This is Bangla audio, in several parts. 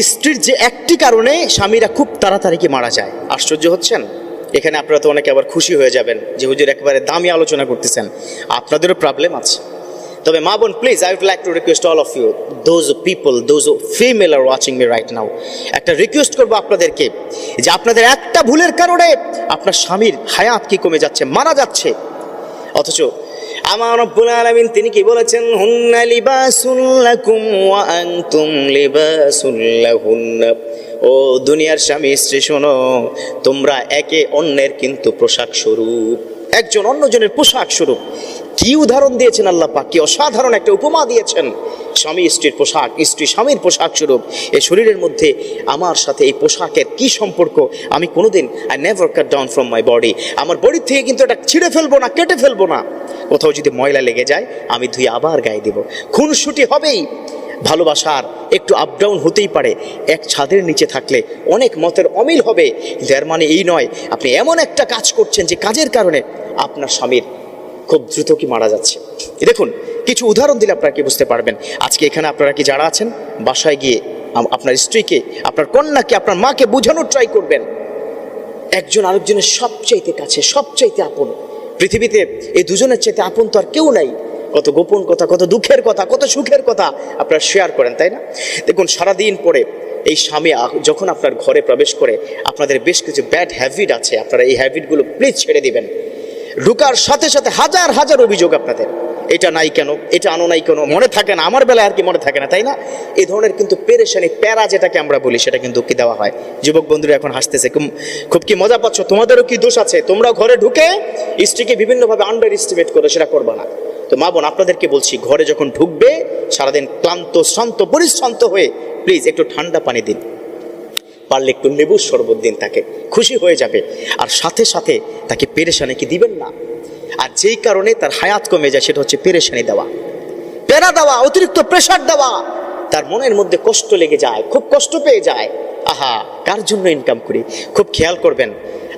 স্ত্রীর যে একটি কারণে স্বামীরা খুব তাড়াতাড়ি কি মারা যায়। আশ্চর্য হচ্ছেন? এখানে আপনারা তো অনেকে আবার খুশি হয়ে যাবেন যে হুজুর একেবারে দামি আলোচনা করতেছেন, আপনাদেরও প্রবলেম আছে। তবে মা বোন, please, I would like to request all of you, those people, those female are watching me right now, একটা রিকোয়েস্ট করবো আপনাদেরকে যে আপনাদের একটা ভুলের কারণে আপনার স্বামীর হায়াত কি কমে যাচ্ছে, মারা যাচ্ছে। অথচ আমার রব্বুল আলামিন তিনি কি বলেছেন? হুন্না লিবাসুল লাকুম ওয়া আনতুম লিবাসুল লাহুন্না। ও দুনিয়ার স্বামী স্ত্রী শোনো, তোমরা একে অন্যের কিন্তু পোশাক স্বরূপ, একজন অন্যজনের পোশাক স্বরূপ। কি উদাহরণ দিয়েছেন আল্লাহ পাক, কি অসাধারণ একটা উপমা দিয়েছেন। স্বামী স্ত্রীর পোশাক, স্ত্রী স্বামীর পোশাক স্বরূপ। এই শরীরের মধ্যে আমার সাথে এই পোশাকের কি সম্পর্ক আমি কোনোদিন I never cut down from my body. আমার বডি থেকে কিন্তু এটা ছিঁড়ে ফেলবো না, কেটে ফেলবো না। কোথাও যদি ময়লা লেগে যায় আমি ধুয়ে আবার গায়ে দেবো। খুনসুটি হবেই, ভালোবাসার একটু আপ ডাউন হতেই পারে। এক ছাদের নিচে থাকলে অনেক মতের অমিল হবে, কিন্তু এর মানে এই নয় আপনি এমন একটা কাজ করছেন যে কাজের কারণে আপনার স্বামীর খুব দ্রুত কি মারা যাচ্ছে। দেখুন, কিছু উদাহরণ দিলে আপনারা কি বুঝতে পারবেন। আজকে এখানে আপনারা কি যারা আছেন, বাসায় গিয়ে আপনার স্ত্রীকে, আপনার কন্যাকে, আপনার মাকে বোঝানোর ট্রাই করবেন একজন আরেকজনের সবচাইতে কাছে, সবচাইতে আপন। পৃথিবীতে এই দুজনের চাইতে আপন তো আর কেউ নাই। কত গোপন কথা, কত দুঃখের কথা, কত সুখের কথা আপনারা শেয়ার করেন, তাই না? দেখুন, সারাদিন পরে এই স্বামী যখন আপনার ঘরে প্রবেশ করে, আপনাদের বেশ কিছু ব্যাড হ্যাবিট আছে, আপনারা এই হ্যাবিটগুলো প্লিজ ছেড়ে দিবেন। ঢুকার সাথে সাথে হাজার হাজার অভিযোগ আপনাদের, এটা নাই কেন, এটা আনো নাই কেন, মনে থাকে না। আমার বেলায় আর কি মনে থাকে না, তাই না? এই ধরনের কিন্তু পেরেশানি, প্যারা যেটাকে আমরা বলি, সেটা কিন্তু কি দেওয়া হয়। যুবক বন্ধুরা এখন হাসতেছে, খুব কি মজা পাচ্ছ? তোমাদেরও কি দোষ আছে? তোমরা ঘরে ঢুকে স্ত্রীকে বিভিন্নভাবে আন্ডার এস্টিমেট করো, সেটা করবা না। তো মা বোন, আপনাদেরকে বলছি, ঘরে যখন ঢুকবে সারাদিন ক্লান্ত, শ্রান্ত, পরিশ্রান্ত হয়ে প্লিজ একটু ঠান্ডা পানি দিন, পারলে একটু লেবুর শরবত দিন, তাকে খুশি হয়ে যাবে। আর সাথে সাথে তাকে পেরেশানি কি দিবেন না। আর যেই কারণে তার হায়াত কমে যায় সেটা হচ্ছে পেরেশানি দেওয়া, প্যারা দেওয়া, অতিরিক্ত প্রেশার দেওয়া। তার মনের মধ্যে কষ্ট লেগে যায়, খুব কষ্ট পেয়ে যায়। আহা, কার জন্য ইনকাম করি? খুব খেয়াল করবেন,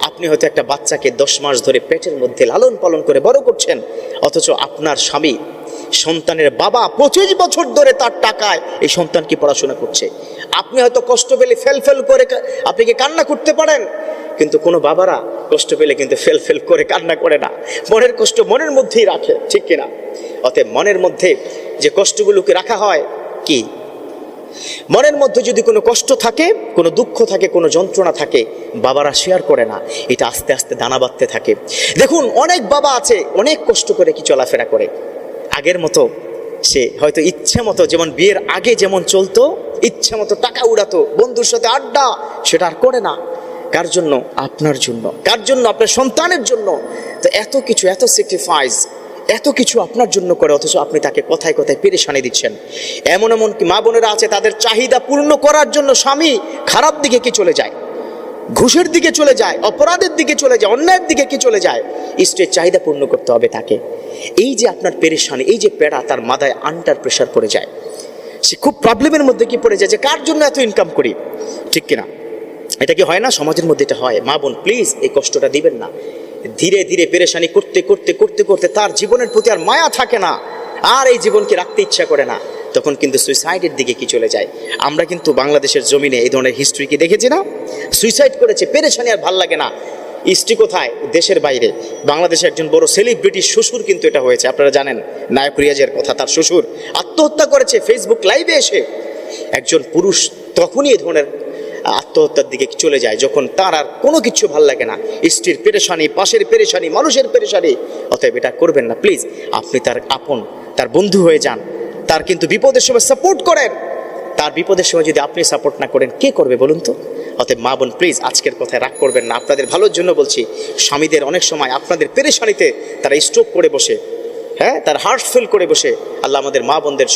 আপনি হয়তো একটা বাচ্চাকে 10 মাস ধরে পেটের মধ্যে লালন পালন করে বড় করছেন, অথচ আপনার স্বামী সন্তানের বাবা 25 বছর ধরে তার টাকায় এই সন্তানকে পড়াশোনা করছে। আপনি হয়তো কষ্ট পেলে ফেল ফেল করে আপনি কি কান্না করতে পারেন, কিন্তু কোনো বাবারা কষ্ট পেলে কিন্তু ফেল ফেল করে কান্না করে না, মনের কষ্ট মনের মধ্যেই রাখে, ঠিক কিনা? অতএব মনের মধ্যে যে কষ্টগুলোকে রাখা হয়, কি মনের মধ্যে যদি কোনো কষ্ট থাকে, কোনো দুঃখ থাকে, কোনো যন্ত্রণা থাকে, বাবারা শেয়ার করে না, এটা আস্তে আস্তে দানা বাঁধতে থাকে। দেখুন, অনেক বাবা আছে অনেক কষ্ট করে কি চলাফেরা করে, আগের মতো সে হয়তো ইচ্ছে মতো, যেমন বিয়ের আগে যেমন চলতো, ইচ্ছে মতো টাকা উড়াতো, বন্ধুর সাথে আড্ডা, সেটা আর করে না। কার জন্য? আপনার জন্য। কার জন্য? আপনার সন্তানের জন্য। তো এত কিছু, এত স্যাক্রিফাইস, এত কিছু আপনার জন্য করে, অথচ আপনি তাকে কথায় কথায় পেরেশানি দিচ্ছেন। এমন এমন কি মা বোনেরা আছে, তাদের চাহিদা পূর্ণ করার জন্য স্বামী খারাপ দিকে কি চলে যায়, ঘুষের দিকে চলে যায়, অপরাধের দিকে চলে যায়, অন্যায়ের দিকে কি চলে যায়। স্ত্রীর চাহিদা পূর্ণ করতে হবে তাকে। এই যে আপনার পেরেশানি, এই যে প্যারা, তার মাথায় আন্ডার প্রেশার পড়ে যায়, সে খুব প্রবলেমের মধ্যে কি পড়ে যায় যে কার জন্য এত ইনকাম করি, ঠিক কিনা? এটা কি হয় না? সমাজের মধ্যে এটা হয়। মা বোন, প্লিজ এই কষ্টটা দিবেন না। ধীরে ধীরে পেরেশানি করতে করতে করতে করতে তার জীবনের প্রতি আর মায়া থাকে না, আর এই জীবনকে রাখতে ইচ্ছা করে না, তখন কিন্তু সুইসাইডের দিকে কি চলে যায়। আমরা কিন্তু বাংলাদেশের জমিনে এই ধরনের হিস্ট্রি কি দেখেছি না? সুইসাইড করেছে, পেরেশানি আর ভাল লাগে না। স্ত্রী কোথায়? দেশের বাইরে। বাংলাদেশের একজন বড় সেলিব্রিটি শ্বশুর কিন্তু এটা হয়েছে, আপনারা জানেন, নায়ক রিয়াজের কথা। তার শ্বশুর আত্মহত্যা করেছে ফেসবুক লাইভে এসে। একজন পুরুষ তখনই এই ধরনের আত্মহত্যার দিকে চলে যায় যখন তার আর কোনো কিছু ভাল লাগে না, স্ত্রীর পেরেশানি, পাশের পেরেশানি, মানুষের পেরেশানি। অতএব এটা করবেন না প্লিজ। আপনি তার আপন, তার বন্ধু হয়ে যান, তার কিন্তু বিপদের সময় সাপোর্ট করেন। তার বিপদের সময় যদি আপনি সাপোর্ট না করেন, কে করবে বলুন তো? অতএব মা বোন, প্লিজ আজকের কথায় রাগ করবেন না, আপনাদের ভালোর জন্য বলছি। স্বামীদের অনেক সময় আপনাদের পেরেশানিতে তারা স্ট্রোক করে বসে, হ্যাঁ, তার হার্ট ফেল করে বসে। আল্লাহ আমাদের মা বোনদের